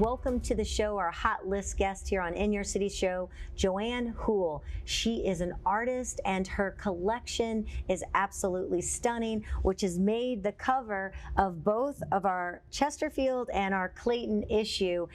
Welcome to the show, our hot list guest here on In Your City Show, JoAnn Houle. She is an artist and her collection is absolutely stunning, which has made the cover of both of our Chesterfield and our Clayton issue.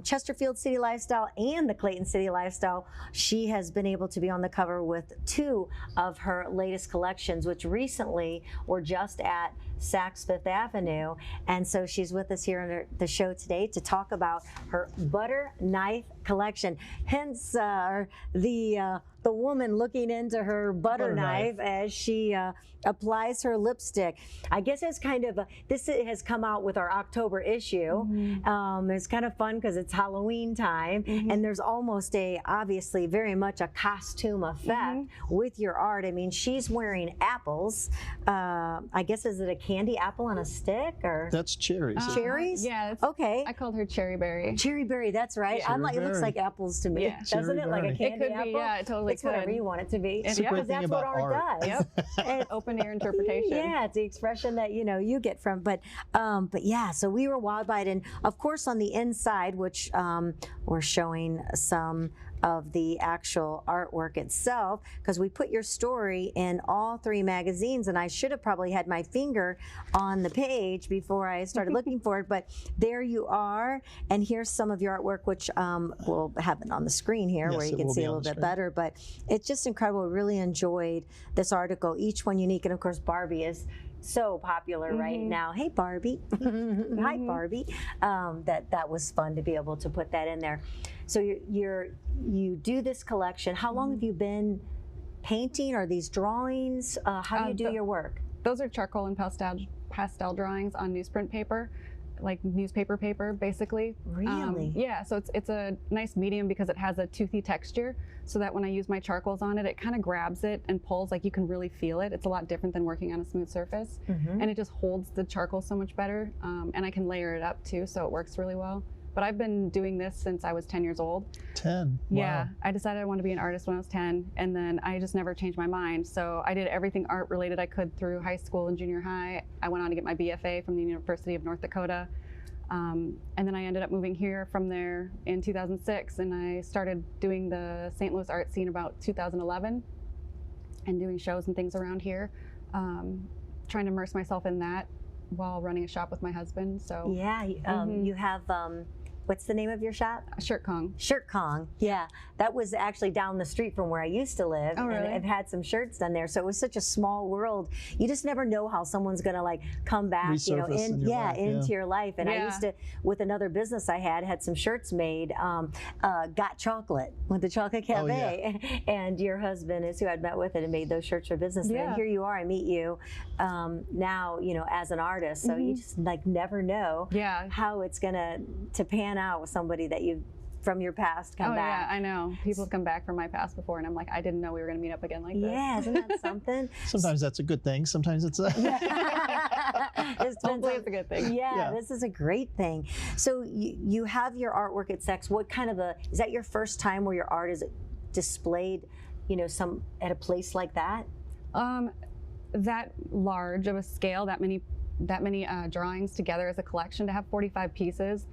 Chesterfield City Lifestyle and the Clayton City Lifestyle. She has been able to be on the cover with two of her latest collections, which recently were just at Saks Fifth Avenue. And so she's with us here on the show today to talk about her butter knife collection. Hence the woman looking into her butter knife as she applies her lipstick. I guess it's kind of this has come out with our October issue. It's kind of fun because it's Halloween time, and there's almost obviously very much a costume effect with your art. I mean, she's wearing apples. I guess, is it a candy apple on a stick, or that's cherries? Cherries? Yeah. Okay. I called her cherry berry. Cherry berry. That's right. Yeah. I'm like, it looks like apples to me, doesn't it? Like a candy it could apple. Be, yeah, it totally it's could. Whatever you want it to be. Because that's what art does. Yep. And open air interpretation. Yeah, it's the expression that you get from. But yeah, so we were wild-eyed, and of course on the inside, which we're showing some of the actual artwork itself, because we put your story in all three magazines, and I should have probably had my finger on the page before I started looking for it, but there you are, and here's some of your artwork, which we'll have it on the screen here, where you can see a little bit better, but it's just incredible. We really enjoyed this article, each one unique, and of course Barbie is so popular right now. Hey Barbie. Hi Barbie. That was fun to be able to put that in there. So you do this collection. How long have you been painting? Are these drawings? How do you do your work? Those are charcoal and pastel drawings on newsprint paper, like newspaper paper, basically. Really? Yeah, so it's a nice medium because it has a toothy texture, so that when I use my charcoals on it, it kind of grabs it and pulls, like you can really feel it. It's a lot different than working on a smooth surface, and it just holds the charcoal so much better, and I can layer it up too, so it works really well. But I've been doing this since I was 10 years old. 10? Yeah, wow. I decided I wanted to be an artist when I was 10, and then I just never changed my mind. So I did everything art related I could through high school and junior high. I went on to get my B.F.A. from the University of North Dakota. And then I ended up moving here from there in 2006, and I started doing the St. Louis art scene about 2011 and doing shows and things around here, trying to immerse myself in that while running a shop with my husband. So yeah, you have what's the name of your shop? Shirt Kong. Shirt Kong. Yeah, that was actually down the street from where I used to live. Oh, really? And I've had some shirts done there. So it was such a small world. You just never know how someone's going to like come back, resurface into your life. And I used to, with another business I had some shirts made. Got Chocolate with the Chocolate Cafe, and your husband is who I'd met with it and made those shirts for business. And then here you are. I meet you now, as an artist. So you just like never know how it's gonna pan out with somebody that you from your past come back. Yeah, I know. People have come back from my past before, and I'm like, I didn't know we were going to meet up again like this. Yeah, isn't that something? Sometimes that's a good thing. Sometimes it's a... Hopefully it's a good thing. Yeah, this is a great thing. So you have your artwork at Saks. What kind of is that your first time where your art is displayed, at a place like that? That large of a scale, that many drawings together as a collection, to have 45 pieces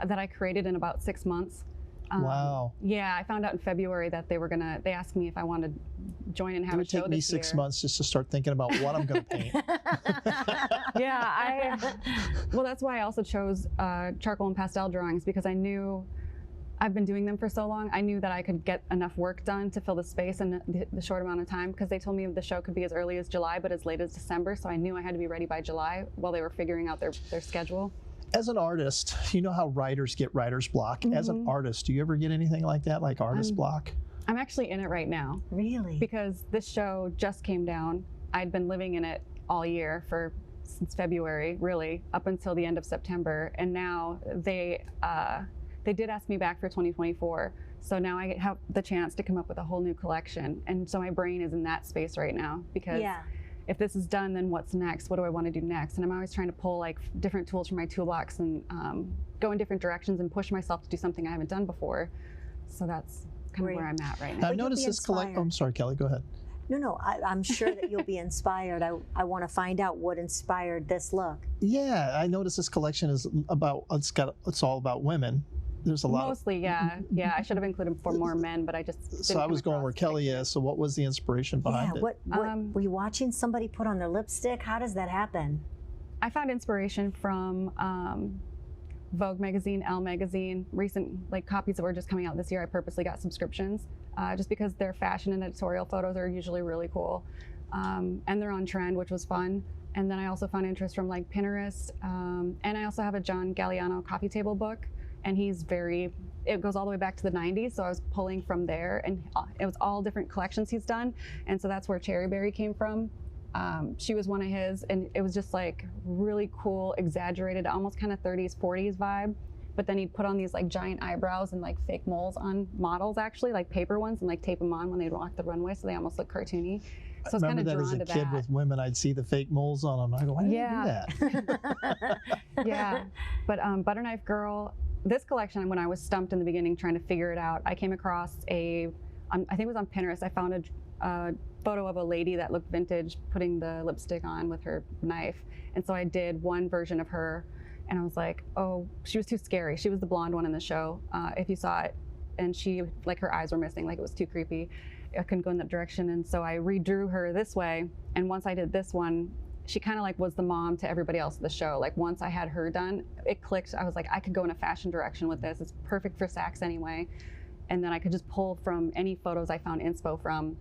that I created in about 6 months. Wow. Yeah, I found out in February that they asked me if I wanted to join and have a show this year. It would take me 6 months just to start thinking about what I'm going to paint. Yeah, well, that's why I also chose charcoal and pastel drawings, because I knew I've been doing them for so long. I knew that I could get enough work done to fill the space in the short amount of time, because they told me the show could be as early as July, but as late as December. So I knew I had to be ready by July while they were figuring out their schedule. As an artist, you know how writers get writer's block. As an artist, do you ever get anything like that, like artist block? I'm actually in it right now. Really? Because this show just came down. I'd been living in it all year since February, really, up until the end of September. And now they did ask me back for 2024. So now I have the chance to come up with a whole new collection. And so my brain is in that space right now, because if this is done, then what's next? What do I want to do next? And I'm always trying to pull like different tools from my toolbox and go in different directions and push myself to do something I haven't done before. So that's kind of where I'm at right now. I've noticed this collection. Oh, I'm sorry, Kelly, go ahead. No, I'm sure that you'll be inspired. I want to find out what inspired this look. Yeah, I noticed this collection is about, it's all about women. There's a lot. Mostly, yeah. Yeah, I should have included for more men, but I just So I was going where Kelly is. So what was the inspiration behind it? What were you watching somebody put on their lipstick? How does that happen? I found inspiration from Vogue magazine, Elle magazine, recent copies that were just coming out this year. I purposely got subscriptions just because their fashion and editorial photos are usually really cool, and they're on trend, which was fun. And then I also found interest from Pinterest, and I also have a John Galliano coffee table book, and it goes all the way back to the 90s, so I was pulling from there, and it was all different collections he's done, and so that's where Cherry Berry came from. She was one of his, and it was just really cool, exaggerated, almost kind of 30s, 40s vibe. But then he'd put on these giant eyebrows and fake moles on models, actually, paper ones, and tape them on when they'd walk the runway, so they almost look cartoony. So I was kind of drawn to that. Remember that as a kid with women, I'd see the fake moles on them. I go, why did you do that? Yeah, but Butter Knife Girl, this collection, when I was stumped in the beginning trying to figure it out, I came across I think it was on Pinterest, I found a photo of a lady that looked vintage putting the lipstick on with her knife. And so I did one version of her, and I was like, oh, she was too scary. She was the blonde one in the show, if you saw it. And she, her eyes were missing, it was too creepy. I couldn't go in that direction. And so I redrew her this way. And once I did this one, she kind of was the mom to everybody else at the show. Once I had her done, it clicked. I was like, I could go in a fashion direction with this. It's perfect for Saks anyway. And then I could just pull from any photos I found inspo from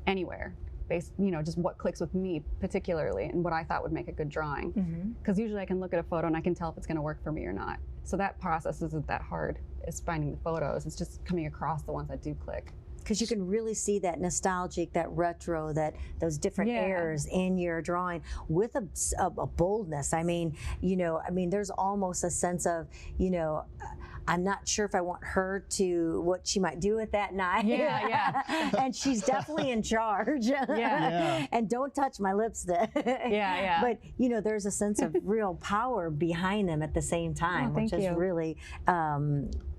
anywhere, based, just what clicks with me particularly and what I thought would make a good drawing. Because usually I can look at a photo and I can tell if it's going to work for me or not. So that process isn't that hard. It's finding the photos. It's just coming across the ones that do click. Because you can really see that nostalgic, that retro, those different airs in your drawing with a boldness. I mean, there's almost a sense of, I'm not sure if I want her to, what she might do with that knife. Yeah. And she's definitely in charge. Yeah. And don't touch my lipstick. Yeah. But, there's a sense of real power behind them at the same time, which is really...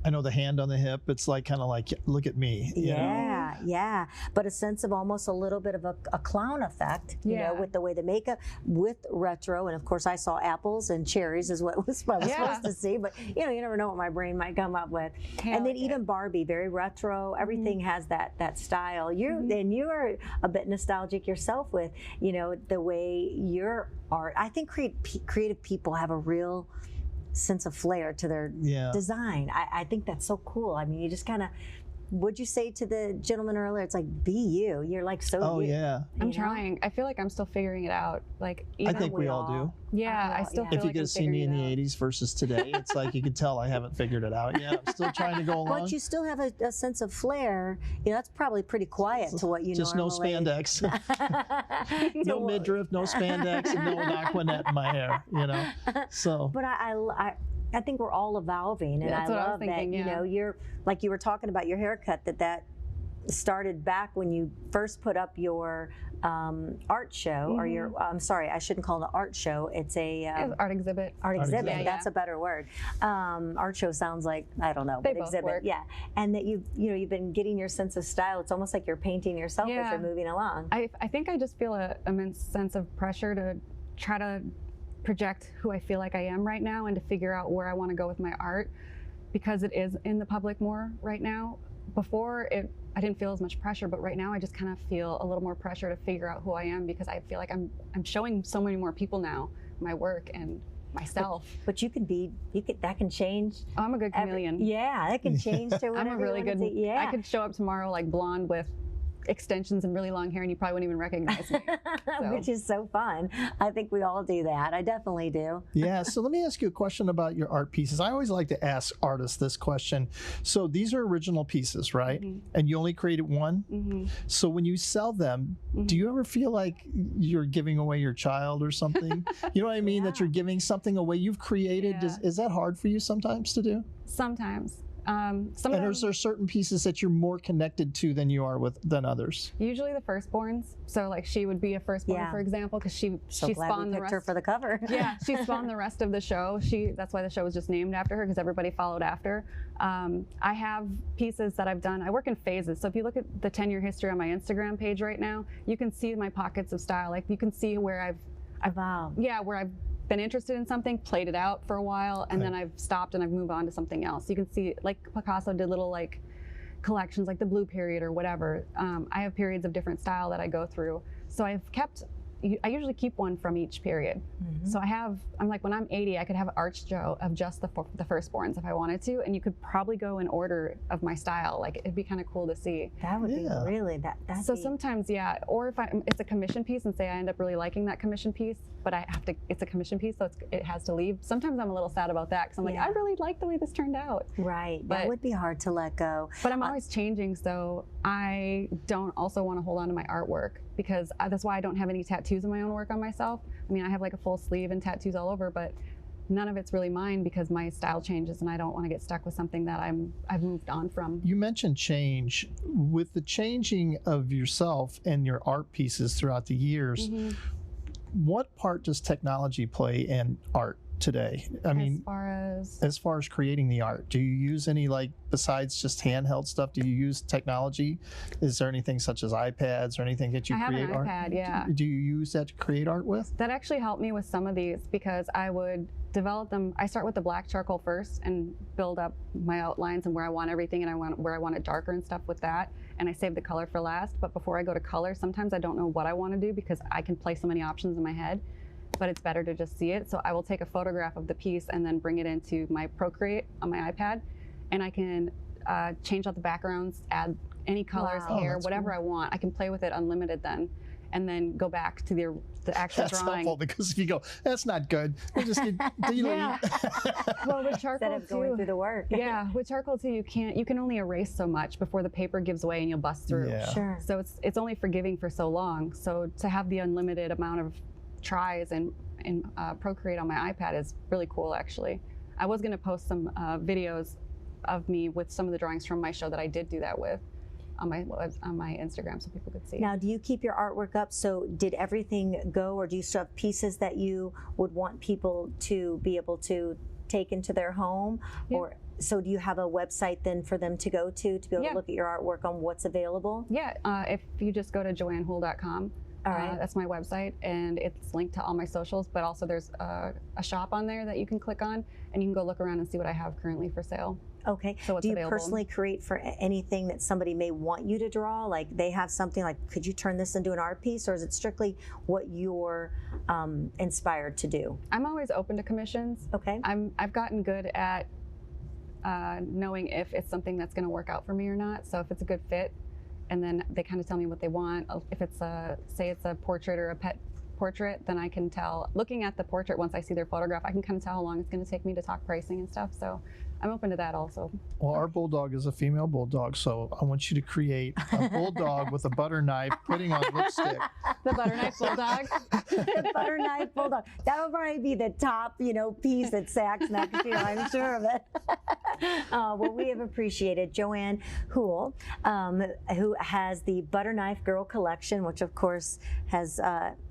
I know the hand on the hip, it's kind of look at me. You know? Yeah. But a sense of almost a little bit of a clown effect, you know, with the way the makeup, with retro. And of course, I saw apples and cherries is what I was supposed to see. But, you never know what my brain might come up with. And then even Barbie, very retro. Everything has that style. And you are a bit nostalgic yourself with, the way your art. I think creative people have a real sense of flair to their design. I think that's so cool. I mean, you just kind of, what'd you say to the gentleman earlier? It's be you. You're so Oh, you. yeah. I'm trying. I feel like I'm still figuring it out. I think we all do. Yeah, I still feel if you get to see me in the 80s versus today, it's you can tell I haven't figured it out yet. I'm still trying to go along. But you still have a sense of flair. That's probably pretty quiet to what you just normally. No spandex. No midriff, no spandex, and no Aquanet in my hair, So. But I think we're all evolving, and I love that. You're you were talking about your haircut. That started back when you first put up your art show, or your. I'm sorry, I shouldn't call it an art show. It's a art exhibit. Art exhibit. That's a better word. Art show sounds like I don't know, they but both exhibit. Work. Yeah, and that you've been getting your sense of style. It's almost like you're painting yourself as you're moving along. I think I just feel an immense sense of pressure to try to project who I feel like I am right now and to figure out where I want to go with my art, because it is in the public more right now. Before I didn't feel as much pressure, but right now I just kind of feel a little more pressure to figure out who I am, because I feel like I'm showing so many more people now my work and myself. But that can change. I'm a good chameleon. That can change to whatever. I'm a really good. I could show up tomorrow blonde with extensions and really long hair, and you probably wouldn't even recognize me. Which is so fun. I think we all do that. I definitely do. Yeah, so let me ask you a question about your art pieces. I always like to ask artists this question. So these are original pieces, right? And you only created one? So when you sell them, do you ever feel like you're giving away your child or something? You know what I mean? That you're giving something away you've created. Is that hard for you sometimes to do? Sometimes. Some of And is there certain pieces that you're more connected to than you are than others? usually the firstborns. So like she would be a firstborn, Yeah. for example, because she So glad we spawned the picked her rest. for the cover. Yeah, she spawned the rest of the show. That's why the show was just named after her, because everybody followed after. I have pieces that I've done. I work in phases. So if you look at the 10-year history on my Instagram page right now, you can see my pockets of style. Like you can see where Wow. where I've been interested in something, played it out for a while, and then I've stopped and I've moved on to something else. You can see, like Picasso did little like collections, like the Blue Period or whatever. I have periods of different style that I go through. So I usually keep one from each period. So I'm like, when I'm 80, I could have an art show of just the firstborns if I wanted to, and you could probably go in order of my style. Like it'd be kind of cool to see. That would be really, that'd So be, sometimes, yeah, or if it's a commission piece and say I end up really liking that commission piece, but it's a commission piece, so it has to leave. Sometimes I'm a little sad about that because I'm like, I really like the way this turned out. right. But- That would be hard to let go. But I'm always changing, so I don't also want to hold on to my artwork, because that's why I don't have any tattoos of my own work on myself. I mean, I have like a full sleeve and tattoos all over, but none of it's really mine because my style changes and I don't want to get stuck with something that I've moved on from. You mentioned change. With the changing of yourself and your art pieces throughout the years, what part does technology play in art today? I mean, as far as creating the art, do you use any, like, besides just handheld stuff, do you use technology? Is there anything such as iPads or anything that you create art? I have an iPad, yeah. Do you use that to create art with? That actually helped me with some of these because I would develop them. I start with the black charcoal first and build up my outlines and where I want everything and where I want it darker and stuff with that. And I save the color for last. But before I go to color, sometimes I don't know what I want to do because I can play so many options in my head. But it's better to just see it. So I will take a photograph of the piece and then bring it into my Procreate on my iPad, and I can change out the backgrounds, add any colors, hair, whatever I want. I can play with it unlimited then, and then go back to the actual That's drawing. helpful because if you go, that's not good, you just get delete. Well, with charcoal Instead of going through the work. yeah, with charcoal too, you can only erase so much before the paper gives way and you'll bust through. Yeah. Sure. So it's only forgiving for so long. So to have the unlimited amount of tries and Procreate on my iPad is really cool, actually. I was going to post some videos of me with some of the drawings from my show that I did do that with on my Instagram so people could see. Now, do you keep your artwork up? So did everything go, or do you still have pieces that you would want people to be able to take into their home? Yeah. Or so do you have a website then for them to go to be able to look at your artwork on what's available? Yeah, if you just go to JoAnnHoule.com, All right. that's my website, and it's linked to all my socials, but also there's a shop on there that you can click on, and you can go look around and see what I have currently for sale. Okay. So what's do you available. personally create for anything that somebody may want you to draw? Like they have something like, could you turn this into an art piece, or is it strictly what you're inspired to do? I'm always open to commissions. Okay. I've gotten good at knowing if it's something that's going to work out for me or not. So if it's a good fit, and then they kind of tell me what they want. If it's say it's a portrait or a pet portrait, then I can tell, looking at the portrait once I see their photograph, I can kind of tell how long it's going to take me to talk pricing and stuff. So I'm open to that also. Well, our bulldog is a female bulldog, so I want you to create a bulldog with a butter knife putting on lipstick. The butter knife bulldog. The butter knife bulldog. That'll probably be the top, piece at Saks next year. I'm sure of it. Well, we have appreciated JoAnn Houle, who has the Butter Knife Girl collection, which of course has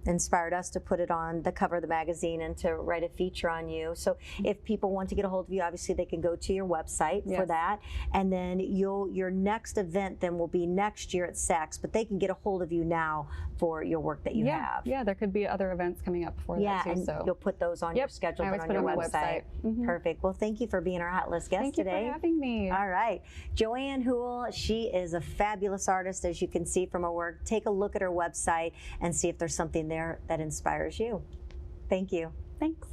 inspired us to put it on the cover of the magazine and to write a feature on you. So if people want to get a hold of you, obviously they can go to your website for that, and then your next event then will be next year at Saks, but they can get a hold of you now for your work that you have. Yeah, there could be other events coming up before that too. And So you'll put those on your schedule I and always on put your it on my website. website. Perfect. Well, thank you for being our Hot List guest Thank today. you for having me. All right. JoAnn Houle, she is a fabulous artist, as you can see from her work. Take a look at her website and see if there's something there that inspires you. Thank you. Thanks.